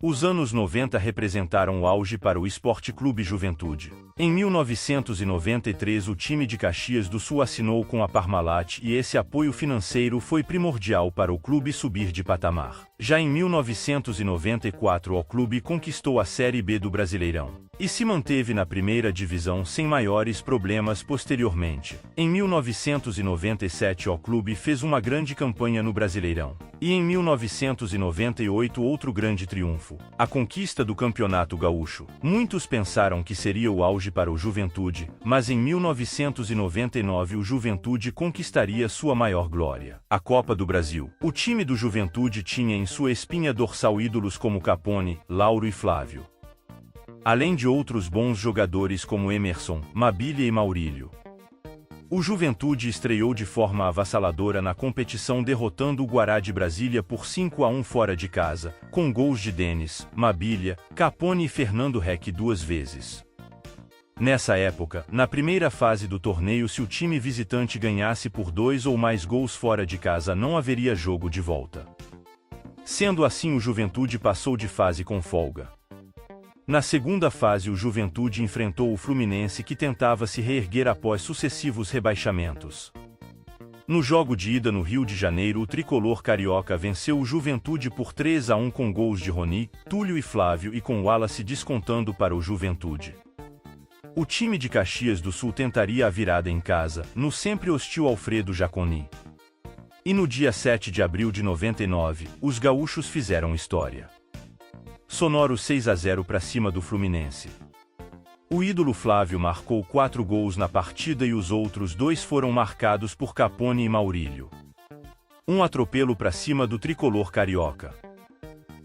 Os anos 90 representaram o auge para o Esporte Clube Juventude. Em 1993 o time de Caxias do Sul assinou com a Parmalat e esse apoio financeiro foi primordial para o clube subir de patamar. Já em 1994 o clube conquistou a Série B do Brasileirão e se manteve na primeira divisão sem maiores problemas posteriormente. Em 1997 o clube fez uma grande campanha no Brasileirão. E em 1998 outro grande triunfo, a conquista do Campeonato Gaúcho. Muitos pensaram que seria o auge para o Juventude, mas em 1999 o Juventude conquistaria sua maior glória, a Copa do Brasil. O time do Juventude tinha em sua espinha dorsal ídolos como Capone, Lauro e Flávio, além de outros bons jogadores como Emerson, Mabília e Maurílio. O Juventude estreou de forma avassaladora na competição derrotando o Guará de Brasília por 5-1 fora de casa, com gols de Denis, Mabília, Capone e Fernando Reck 2 vezes. Nessa época, na primeira fase do torneio, se o time visitante ganhasse por 2 ou mais gols fora de casa não haveria jogo de volta. Sendo assim o Juventude passou de fase com folga. Na segunda fase o Juventude enfrentou o Fluminense que tentava se reerguer após sucessivos rebaixamentos. No jogo de ida no Rio de Janeiro o tricolor carioca venceu o Juventude por 3-1 com gols de Rony, Túlio e Flávio e com Wallace descontando para o Juventude. O time de Caxias do Sul tentaria a virada em casa, no sempre hostil Alfredo Jaconi. E no dia 7 de abril de 99, os gaúchos fizeram história. Sonoro 6-0 para cima do Fluminense. O ídolo Flávio marcou 4 gols na partida e os outros 2 foram marcados por Capone e Maurílio. Um atropelo para cima do tricolor carioca.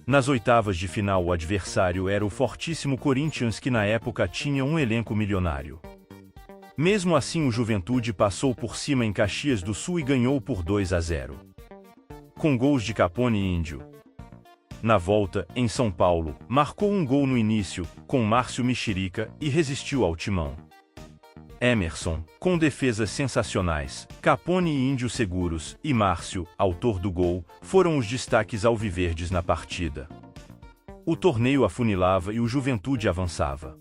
Nas oitavas de final o adversário era o fortíssimo Corinthians que na época tinha um elenco milionário. Mesmo assim o Juventude passou por cima em Caxias do Sul e ganhou por 2-0. Com gols de Capone e Índio. Na volta, em São Paulo, marcou um gol no início, com Márcio Mexerica, e resistiu ao timão. Emerson, com defesas sensacionais, Capone e Índio seguros, e Márcio, autor do gol, foram os destaques alviverdes na partida. O torneio afunilava e o Juventude avançava.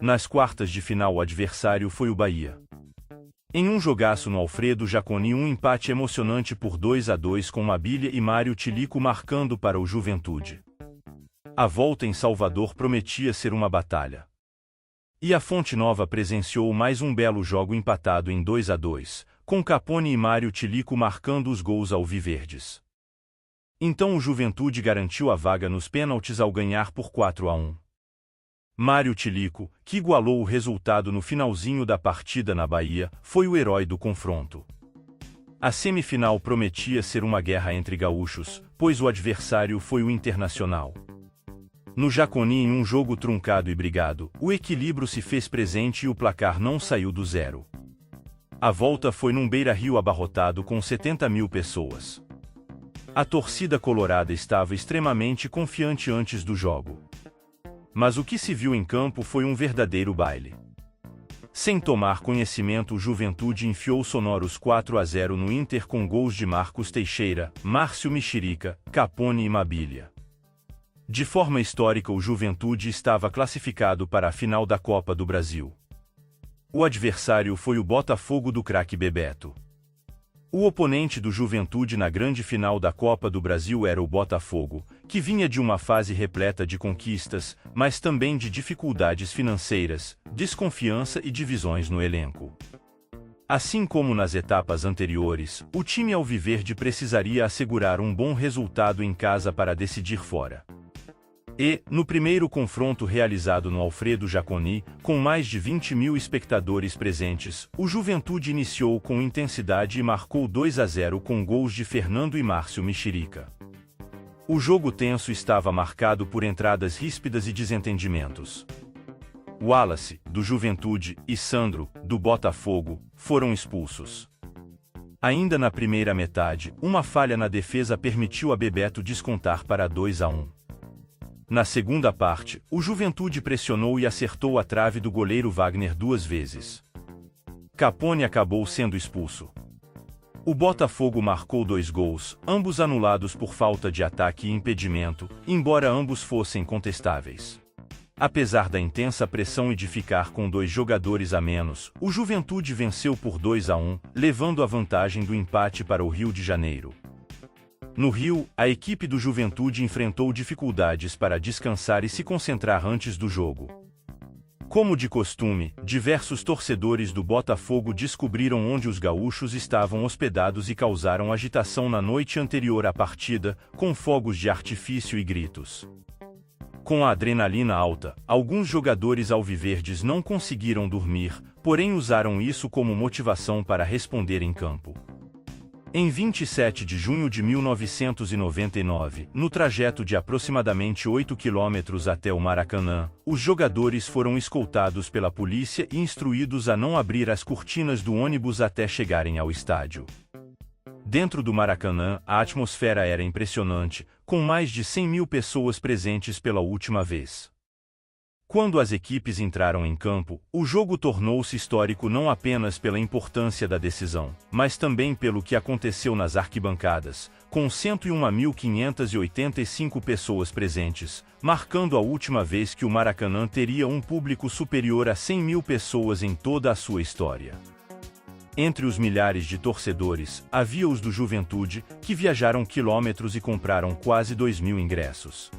Nas quartas de final o adversário foi o Bahia. Em um jogaço no Alfredo Jaconi um empate emocionante por 2-2 com Mabília e Mário Tilico marcando para o Juventude. A volta em Salvador prometia ser uma batalha. E a Fonte Nova presenciou mais um belo jogo empatado em 2-2, com Capone e Mário Tilico marcando os gols alviverdes. Então o Juventude garantiu a vaga nos pênaltis ao ganhar por 4-1. Mário Tilico, que igualou o resultado no finalzinho da partida na Bahia, foi o herói do confronto. A semifinal prometia ser uma guerra entre gaúchos, pois o adversário foi o Internacional. No Jaconi, em um jogo truncado e brigado, o equilíbrio se fez presente e o placar não saiu do zero. A volta foi num Beira-Rio abarrotado com 70 mil pessoas. A torcida colorada estava extremamente confiante antes do jogo. Mas o que se viu em campo foi um verdadeiro baile. Sem tomar conhecimento, o Juventude enfiou sonoros 4-0 no Inter com gols de Marcos Teixeira, Márcio Mexerica, Capone e Mabília. De forma histórica, o Juventude estava classificado para a final da Copa do Brasil. O adversário foi o Botafogo do craque Bebeto. O oponente do Juventude na grande final da Copa do Brasil era o Botafogo, que vinha de uma fase repleta de conquistas, mas também de dificuldades financeiras, desconfiança e divisões no elenco. Assim como nas etapas anteriores, o time alviverde precisaria assegurar um bom resultado em casa para decidir fora. E, no primeiro confronto realizado no Alfredo Jaconi, com mais de 20 mil espectadores presentes, o Juventude iniciou com intensidade e marcou 2-0 com gols de Fernando e Márcio Mexerica. O jogo tenso estava marcado por entradas ríspidas e desentendimentos. Wallace, do Juventude, e Sandro, do Botafogo, foram expulsos. Ainda na primeira metade, uma falha na defesa permitiu a Bebeto descontar para 2-1. Na segunda parte, o Juventude pressionou e acertou a trave do goleiro Wagner 2 vezes. Capone acabou sendo expulso. O Botafogo marcou 2 gols, ambos anulados por falta de ataque e impedimento, embora ambos fossem contestáveis. Apesar da intensa pressão e de ficar com 2 jogadores a menos, o Juventude venceu por 2-1, levando a vantagem do empate para o Rio de Janeiro. No Rio, a equipe do Juventude enfrentou dificuldades para descansar e se concentrar antes do jogo. Como de costume, diversos torcedores do Botafogo descobriram onde os gaúchos estavam hospedados e causaram agitação na noite anterior à partida, com fogos de artifício e gritos. Com a adrenalina alta, alguns jogadores alviverdes não conseguiram dormir, porém usaram isso como motivação para responder em campo. Em 27 de junho de 1999, no trajeto de aproximadamente 8 quilômetros até o Maracanã, os jogadores foram escoltados pela polícia e instruídos a não abrir as cortinas do ônibus até chegarem ao estádio. Dentro do Maracanã, a atmosfera era impressionante, com mais de 100 mil pessoas presentes pela última vez. Quando as equipes entraram em campo, o jogo tornou-se histórico não apenas pela importância da decisão, mas também pelo que aconteceu nas arquibancadas, com 101.585 pessoas presentes, marcando a última vez que o Maracanã teria um público superior a 100 mil pessoas em toda a sua história. Entre os milhares de torcedores, havia os do Juventude, que viajaram quilômetros e compraram quase 2.000 ingressos.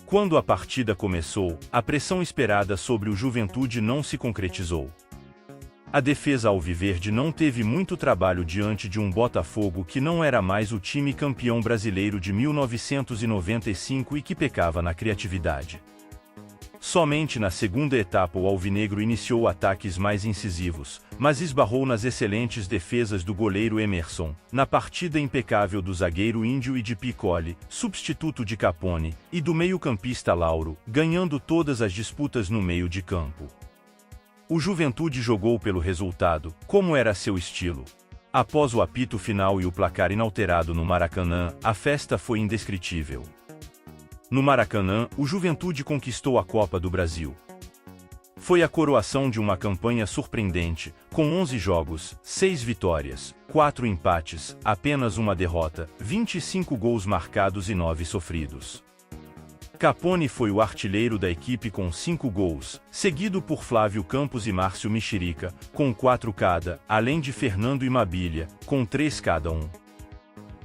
Quando a partida começou, a pressão esperada sobre o Juventude não se concretizou. A defesa alviverde não teve muito trabalho diante de um Botafogo que não era mais o time campeão brasileiro de 1995 e que pecava na criatividade. Somente na segunda etapa o alvinegro iniciou ataques mais incisivos, mas esbarrou nas excelentes defesas do goleiro Emerson, na partida impecável do zagueiro Índio e de Piccoli, substituto de Capone, e do meio-campista Lauro, ganhando todas as disputas no meio de campo. O Juventude jogou pelo resultado, como era seu estilo. Após o apito final e o placar inalterado no Maracanã, a festa foi indescritível. No Maracanã, o Juventude conquistou a Copa do Brasil. Foi a coroação de uma campanha surpreendente, com 11 jogos, 6 vitórias, 4 empates, apenas uma derrota, 25 gols marcados e 9 sofridos. Capone foi o artilheiro da equipe com 5 gols, seguido por Flávio Campos e Márcio Mexerica, com 4 cada, além de Fernando e Mabilha, com 3 cada um.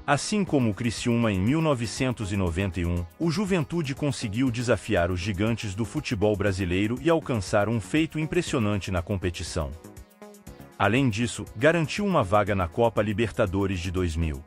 Assim como o Criciúma em 1991, o Juventude conseguiu desafiar os gigantes do futebol brasileiro e alcançar um feito impressionante na competição. Além disso, garantiu uma vaga na Copa Libertadores de 2000.